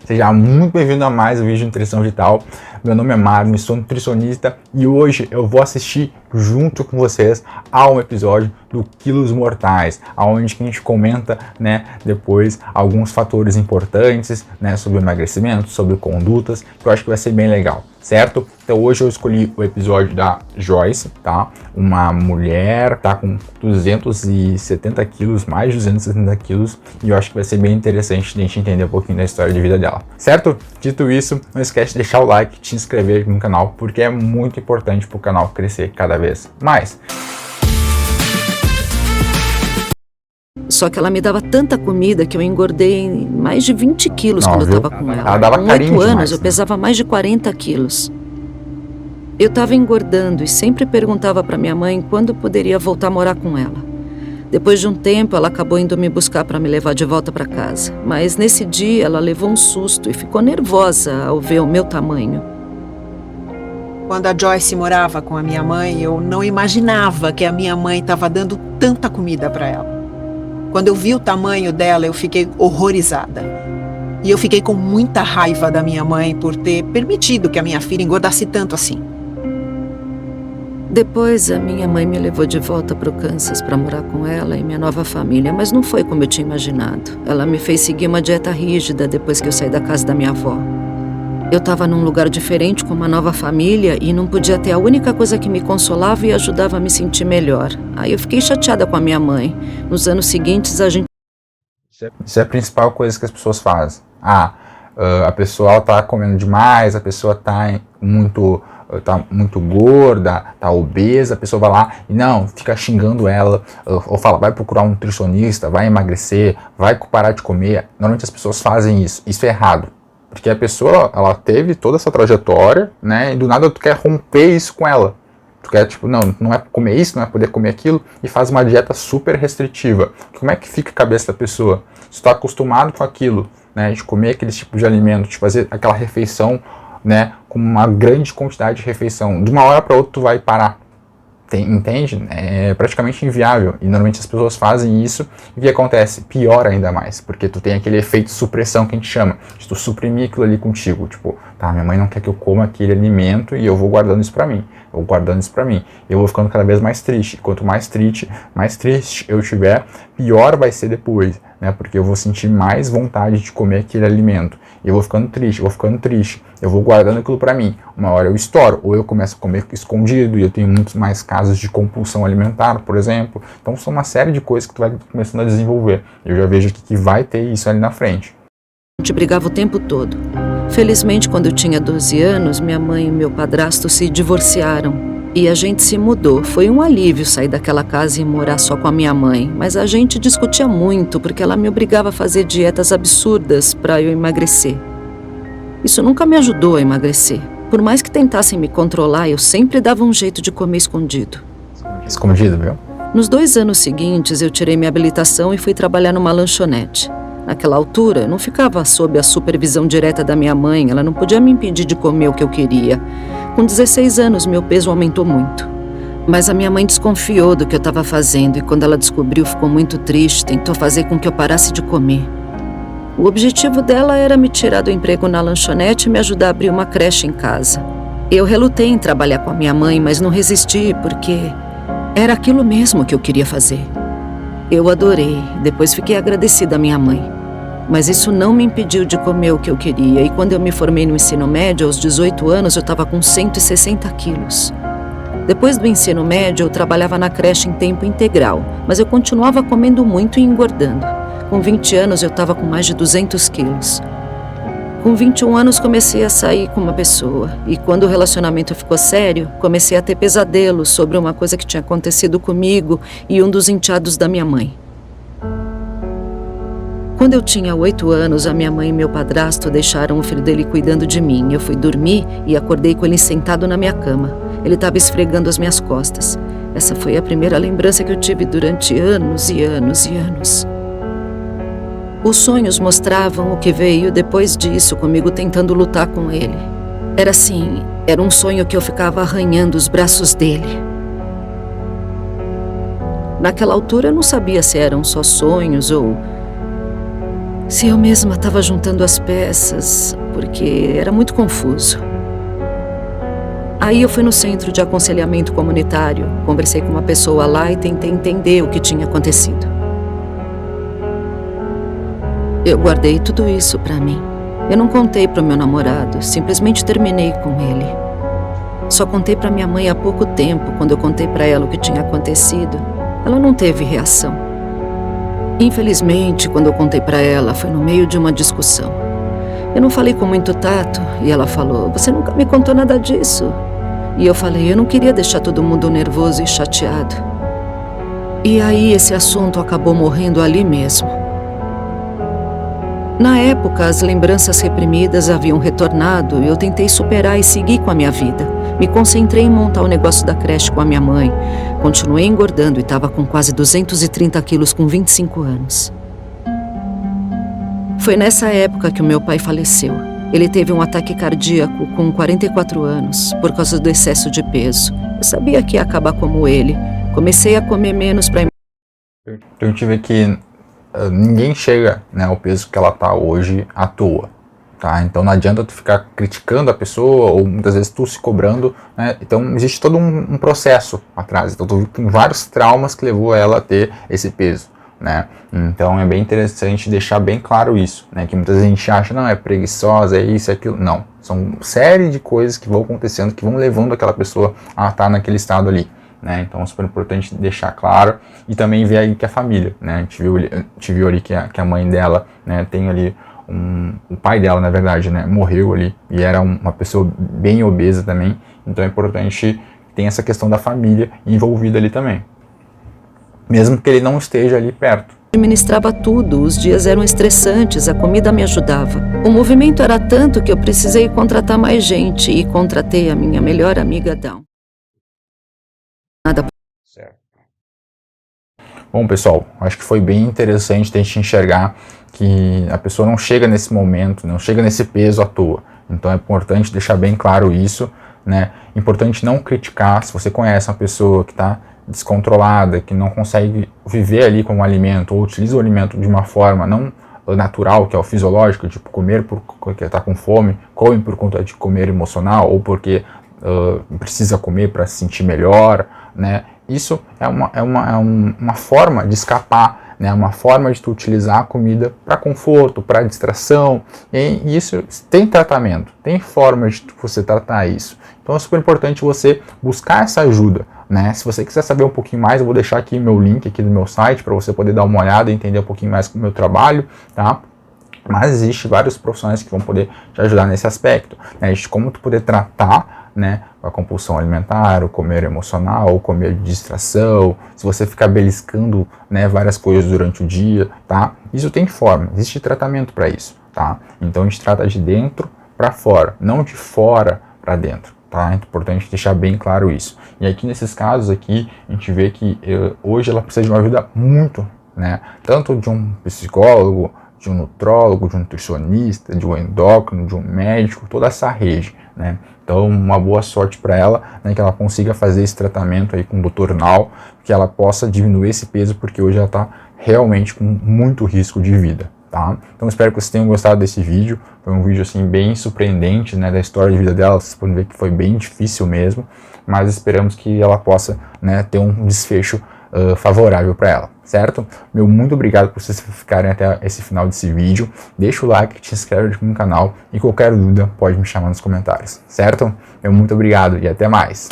Seja muito bem-vindo a mais um vídeo de Nutrição Vital. Meu nome é Marlon, sou nutricionista e hoje eu vou assistir junto com vocês a um episódio do Quilos Mortais, onde a gente comenta, depois alguns fatores importantes, sobre o emagrecimento, sobre condutas, que eu acho que vai ser bem legal, certo? Então hoje eu escolhi o episódio da Joyce, tá? Uma mulher, tá com 270 quilos, mais de 270 quilos, e eu acho que vai ser bem interessante a gente entender um pouquinho da história de vida dela, certo? Dito isso, não esquece de deixar o like, te inscrever no canal, porque é muito importante para o canal crescer cada vez mais. Só que ela me dava tanta comida que eu engordei mais de 20 quilos quando eu tava com ela. Ela dava carinho com 8 anos demais, eu pesava mais de 40 quilos. Eu tava engordando e sempre perguntava pra minha mãe quando poderia voltar a morar com ela. Depois de um tempo, ela acabou indo me buscar para me levar de volta para casa. Mas nesse dia, ela levou um susto e ficou nervosa ao ver o meu tamanho. Quando a Joyce morava com a minha mãe, eu não imaginava que a minha mãe estava dando tanta comida para ela. Quando eu vi o tamanho dela, eu fiquei horrorizada. E eu fiquei com muita raiva da minha mãe por ter permitido que a minha filha engordasse tanto assim. Depois, a minha mãe me levou de volta para o Kansas para morar com ela e minha nova família, mas não foi como eu tinha imaginado. Ela me fez seguir uma dieta rígida depois que eu saí da casa da minha avó. Eu estava num lugar diferente com uma nova família e não podia ter a única coisa que me consolava e ajudava a me sentir melhor. Aí eu fiquei chateada com a minha mãe. Nos anos seguintes, a gente... Isso é a principal coisa que as pessoas fazem. A pessoa está comendo demais, a pessoa está muito gorda, tá obesa, a pessoa vai lá e não, fica xingando ela, ou fala, vai procurar um nutricionista, vai emagrecer, vai parar de comer. Normalmente as pessoas fazem isso é errado, porque a pessoa, ela teve toda essa trajetória, e do nada tu quer romper isso com ela. Tu quer, não é comer isso, não é poder comer aquilo, e faz uma dieta super restritiva. Como é que fica a cabeça da pessoa? Se tu tá acostumado com aquilo, de comer aquele tipo de alimento, de fazer aquela refeição, com uma grande quantidade de refeição, de uma hora para outra tu vai parar, entende? É praticamente inviável, e normalmente as pessoas fazem isso, e o que acontece? Piora ainda mais, porque tu tem aquele efeito de supressão que a gente chama, de tu suprimir aquilo ali contigo, minha mãe não quer que eu coma aquele alimento e eu vou guardando isso pra mim, eu vou ficando cada vez mais triste, quanto mais triste eu tiver, pior vai ser depois, porque eu vou sentir mais vontade de comer aquele alimento, e eu vou ficando triste, eu vou guardando aquilo pra mim, uma hora eu estouro, ou eu começo a comer escondido, e eu tenho muitos mais casos de compulsão alimentar, por exemplo. Então são uma série de coisas que tu vai começando a desenvolver, eu já vejo aqui que vai ter isso ali na frente. A gente brigava o tempo todo. Felizmente, quando eu tinha 12 anos, minha mãe e meu padrasto se divorciaram. E a gente se mudou. Foi um alívio sair daquela casa e morar só com a minha mãe. Mas a gente discutia muito, porque ela me obrigava a fazer dietas absurdas para eu emagrecer. Isso nunca me ajudou a emagrecer. Por mais que tentassem me controlar, eu sempre dava um jeito de comer escondido. Escondido, viu? Nos 2 anos seguintes, eu tirei minha habilitação e fui trabalhar numa lanchonete. Naquela altura, eu não ficava sob a supervisão direta da minha mãe, ela não podia me impedir de comer o que eu queria. Com 16 anos, meu peso aumentou muito. Mas a minha mãe desconfiou do que eu estava fazendo e quando ela descobriu, ficou muito triste, tentou fazer com que eu parasse de comer. O objetivo dela era me tirar do emprego na lanchonete e me ajudar a abrir uma creche em casa. Eu relutei em trabalhar com a minha mãe, mas não resisti porque era aquilo mesmo que eu queria fazer. Eu adorei, depois fiquei agradecida à minha mãe. Mas isso não me impediu de comer o que eu queria. E quando eu me formei no ensino médio, aos 18 anos, eu estava com 160 quilos. Depois do ensino médio, eu trabalhava na creche em tempo integral, mas eu continuava comendo muito e engordando. Com 20 anos, eu estava com mais de 200 quilos. Com 21 anos, comecei a sair com uma pessoa. E quando o relacionamento ficou sério, comecei a ter pesadelos sobre uma coisa que tinha acontecido comigo e um dos enteados da minha mãe. Quando eu tinha 8 anos, a minha mãe e meu padrasto deixaram o filho dele cuidando de mim. Eu fui dormir e acordei com ele sentado na minha cama. Ele estava esfregando as minhas costas. Essa foi a primeira lembrança que eu tive durante anos e anos e anos. Os sonhos mostravam o que veio depois disso, comigo tentando lutar com ele. Era assim, era um sonho que eu ficava arranhando os braços dele. Naquela altura eu não sabia se eram só sonhos ou se eu mesma estava juntando as peças, porque era muito confuso. Aí eu fui no centro de aconselhamento comunitário, conversei com uma pessoa lá e tentei entender o que tinha acontecido. Eu guardei tudo isso pra mim. Eu não contei pro meu namorado, simplesmente terminei com ele. Só contei pra minha mãe há pouco tempo, quando eu contei pra ela o que tinha acontecido. Ela não teve reação. Infelizmente, quando eu contei pra ela, foi no meio de uma discussão. Eu não falei com muito tato e ela falou: "Você nunca me contou nada disso." E eu falei: "Eu não queria deixar todo mundo nervoso e chateado." E aí esse assunto acabou morrendo ali mesmo. Na época, as lembranças reprimidas haviam retornado e eu tentei superar e seguir com a minha vida. Me concentrei em montar o negócio da creche com a minha mãe. Continuei engordando e estava com quase 230 quilos com 25 anos. Foi nessa época que o meu pai faleceu. Ele teve um ataque cardíaco com 44 anos, por causa do excesso de peso. Eu sabia que ia acabar como ele. Comecei a comer menos para... Então a gente vê que ninguém chega, né, ao peso que ela tá hoje à toa, tá? Então não adianta tu ficar criticando a pessoa ou muitas vezes tu se cobrando, né? Então existe todo um processo atrás. Então tu tem vários traumas que levou ela a ter esse peso, né? Então é bem interessante deixar bem claro isso, né? Que muita gente acha, não, é preguiçosa, é isso, é aquilo. Não, são série de coisas que vão acontecendo, que vão levando aquela pessoa a estar naquele estado ali. Né? Então é super importante deixar claro e também ver aí que a família, né? A gente viu ali que a mãe dela, né, tem ali o pai dela, na verdade, né, morreu ali e era uma pessoa bem obesa também, então é importante que tenha essa questão da família envolvida ali também, mesmo que ele não esteja ali perto. Administrava tudo, os dias eram estressantes, a comida me ajudava. O movimento era tanto que eu precisei contratar mais gente e contratei a minha melhor amiga Dawn. Certo. Bom, pessoal, acho que foi bem interessante a gente enxergar que a pessoa não chega nesse momento, não chega nesse peso à toa. Então é importante deixar bem claro isso, né? Importante não criticar. Se você conhece uma pessoa que está descontrolada, que não consegue viver ali com o alimento, ou utiliza o alimento de uma forma não natural, que é o fisiológico, tipo comer porque está com fome, come por conta de comer emocional, ou porque precisa comer para se sentir melhor, né? Isso é uma forma de escapar, né? Uma forma de tu utilizar a comida para conforto, para distração, e isso tem tratamento, tem forma de você tratar isso. Então é super importante você buscar essa ajuda, né? Se você quiser saber um pouquinho mais, eu vou deixar aqui meu link aqui no meu site para você poder dar uma olhada e entender um pouquinho mais do meu trabalho, tá? Mas existe vários profissionais que vão poder te ajudar nesse aspecto, né? De como tu poder tratar, né, a compulsão alimentar, o comer emocional, o comer de distração, se você ficar beliscando, né, várias coisas durante o dia, tá? Isso tem forma, existe tratamento para isso, tá? Então a gente trata de dentro para fora, não de fora para dentro, tá? É importante deixar bem claro isso. E aqui nesses casos aqui, a gente vê que hoje ela precisa de uma ajuda muito, né? Tanto de um psicólogo, de um nutrólogo, de um nutricionista, de um endócrino, de um médico, toda essa rede, né? Então, uma boa sorte para ela, né, que ela consiga fazer esse tratamento aí com o Dr. Nau, que ela possa diminuir esse peso, porque hoje ela está realmente com muito risco de vida, tá? Então, espero que vocês tenham gostado desse vídeo. Foi um vídeo, assim, bem surpreendente, né, da história de vida dela. Vocês podem ver que foi bem difícil mesmo, mas esperamos que ela possa, né, ter um desfecho favorável para ela, certo? Meu muito obrigado por vocês ficarem até esse final desse vídeo. Deixa o like, te inscreve aqui no canal e qualquer dúvida pode me chamar nos comentários, certo? Meu muito obrigado e até mais!